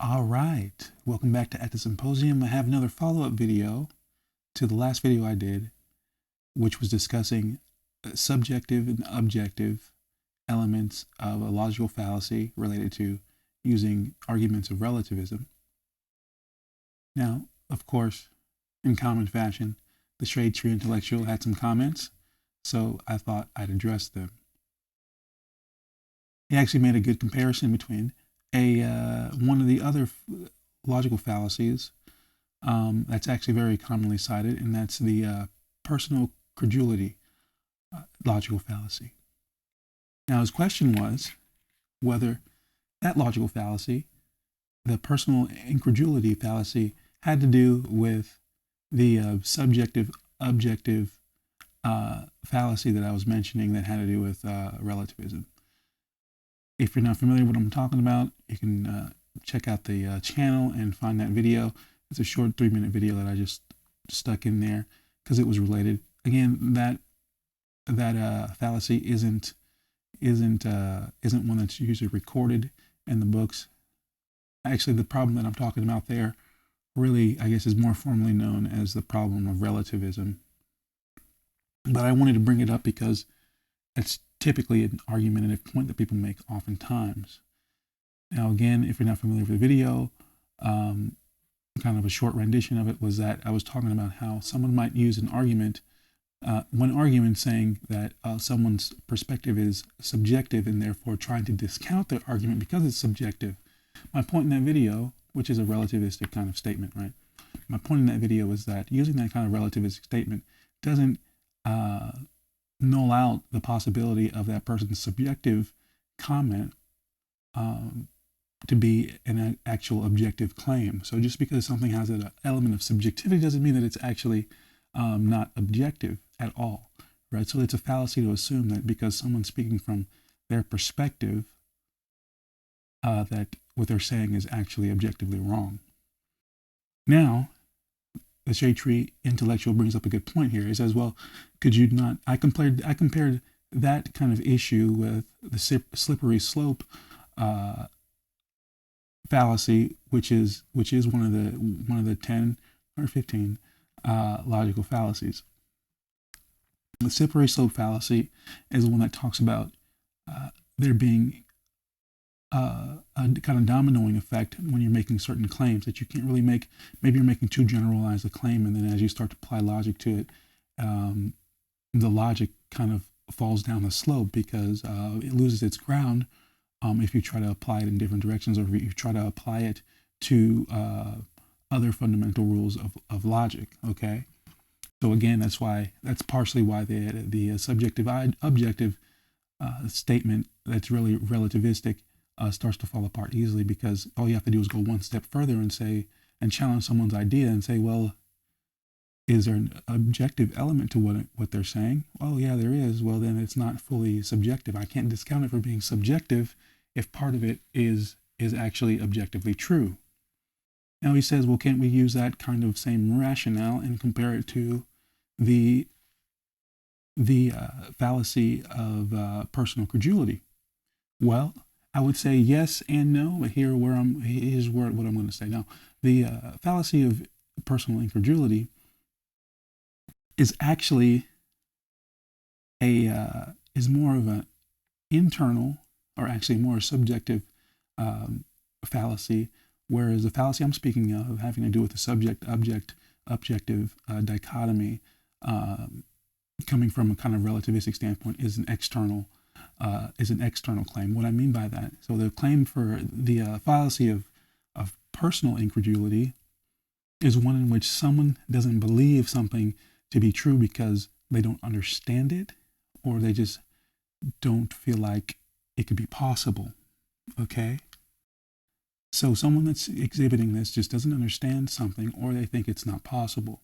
All right, welcome back to At the Symposium. I have another follow-up video to the last video I did, which was discussing subjective and objective elements of a logical fallacy related to using arguments of relativism. Now, of course, in common fashion, the Shade Tree Intellectual had some comments, so I thought I'd address them. He actually made a good comparison between one of the other logical fallacies that's actually very commonly cited, and that's the personal credulity logical fallacy. Now, his question was whether that logical fallacy, the personal incredulity fallacy, had to do with the subjective-objective fallacy that I was mentioning that had to do with relativism. If you're not familiar with what I'm talking about, you can check out the channel and find that video. It's a short 3-minute video that I just stuck in there because it was related. Again, that fallacy isn't one that's usually recorded in the books. Actually, the problem that I'm talking about there really, I guess, is more formally known as the problem of relativism. But I wanted to bring it up because it's typically an argumentative point that people make oftentimes. Now, again, if you're not familiar with the video, kind of a short rendition of it was that I was talking about how someone might use an argument, one argument saying that someone's perspective is subjective and therefore trying to discount their argument because it's subjective. My point in that video, which is a relativistic kind of statement, right? My point in that video is that using that kind of relativistic statement doesn't null out the possibility of that person's subjective comment to be an actual objective claim. So just because something has an element of subjectivity doesn't mean that it's actually not objective at all, right? So it's a fallacy to assume that because someone's speaking from their perspective, that what they're saying is actually objectively wrong. Now, the Shade Tree Intellectual brings up a good point here. He says, well, could you not, I compared that kind of issue with the slippery slope fallacy, which is one of the 10 or 15 logical fallacies. The slippery slope fallacy is the one that talks about there being a kind of dominoing effect when you're making certain claims that you can't really make. Maybe you're making too generalized a claim, and then as you start to apply logic to it, the logic kind of falls down the slope because it loses its ground if you try to apply it in different directions, or if you try to apply it to other fundamental rules of logic. Okay, so again, that's partially why the subjective objective statement that's really relativistic starts to fall apart easily, because all you have to do is go one step further and say, and challenge someone's idea and say, well, is there an objective element to what they're saying? Well, yeah, there is. Well, then it's not fully subjective. I can't discount it for being subjective if part of it is actually objectively true. Now he says, well, can't we use that kind of same rationale and compare it to the fallacy of personal credulity? Well, I would say yes and no, but here's what I'm going to say. Now, the fallacy of personal incredulity is actually is more of an internal, or actually more subjective fallacy, whereas the fallacy I'm speaking of, having to do with the subject-objective dichotomy, coming from a kind of relativistic standpoint, is an external claim. What I mean by that, so the claim for the fallacy of personal incredulity is one in which someone doesn't believe something to be true because they don't understand it, or they just don't feel like it could be possible. Okay? So someone that's exhibiting this just doesn't understand something, or they think it's not possible.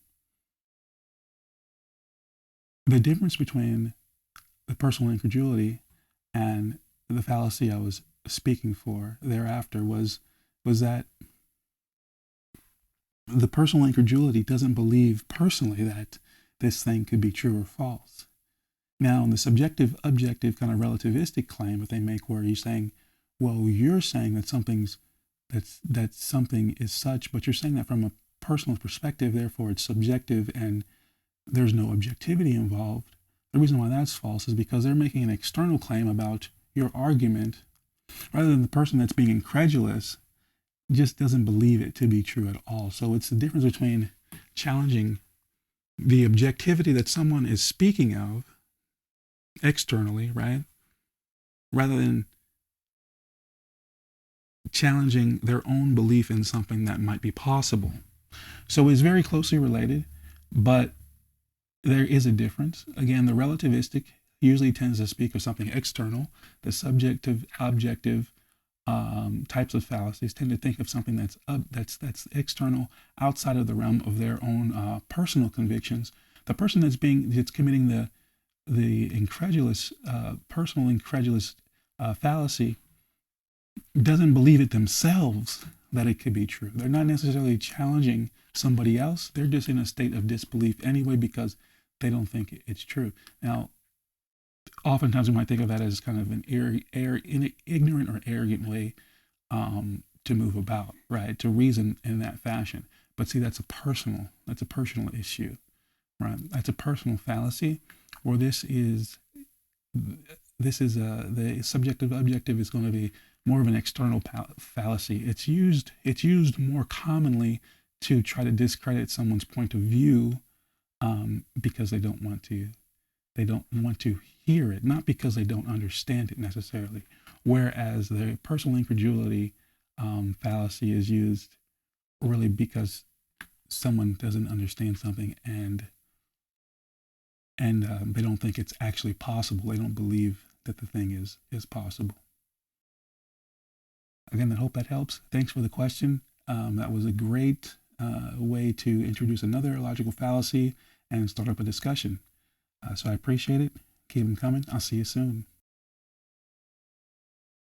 The difference between the personal incredulity and the fallacy I was speaking for thereafter was that the personal incredulity doesn't believe personally that this thing could be true or false. Now, in the subjective-objective kind of relativistic claim that they make, where you're saying, well, you're saying that something's that something is such, but you're saying that from a personal perspective, therefore it's subjective and there's no objectivity involved. The reason why that's false is because they're making an external claim about your argument, rather than the person that's being incredulous just doesn't believe it to be true at all. So it's the difference between challenging the objectivity that someone is speaking of externally, right? Rather than challenging their own belief in something that might be possible. So it's very closely related, but there is a difference. Again, the relativistic usually tends to speak of something external. The subjective, objective types of fallacies tend to think of something that's external, outside of the realm of their own personal convictions. The person that's committing the incredulous, personal incredulous fallacy doesn't believe it themselves that it could be true. They're not necessarily challenging somebody else. They're just in a state of disbelief anyway because they don't think it's true. Now, oftentimes we might think of that as kind of an ignorant or arrogant way to move about, right? To reason in that fashion. But see, that's a personal issue, right? That's a personal fallacy, where the subjective objective is going to be more of an external fallacy. It's used more commonly to try to discredit someone's point of view because they don't want to hear it, not because they don't understand it necessarily. Whereas the personal incredulity fallacy is used really because someone doesn't understand something and they don't think it's actually possible. They don't believe that the thing is possible. Again, I hope that helps. Thanks for the question. That was a great way to introduce another logical fallacy and start up a discussion. So I appreciate it. Keep them coming. I'll see you soon.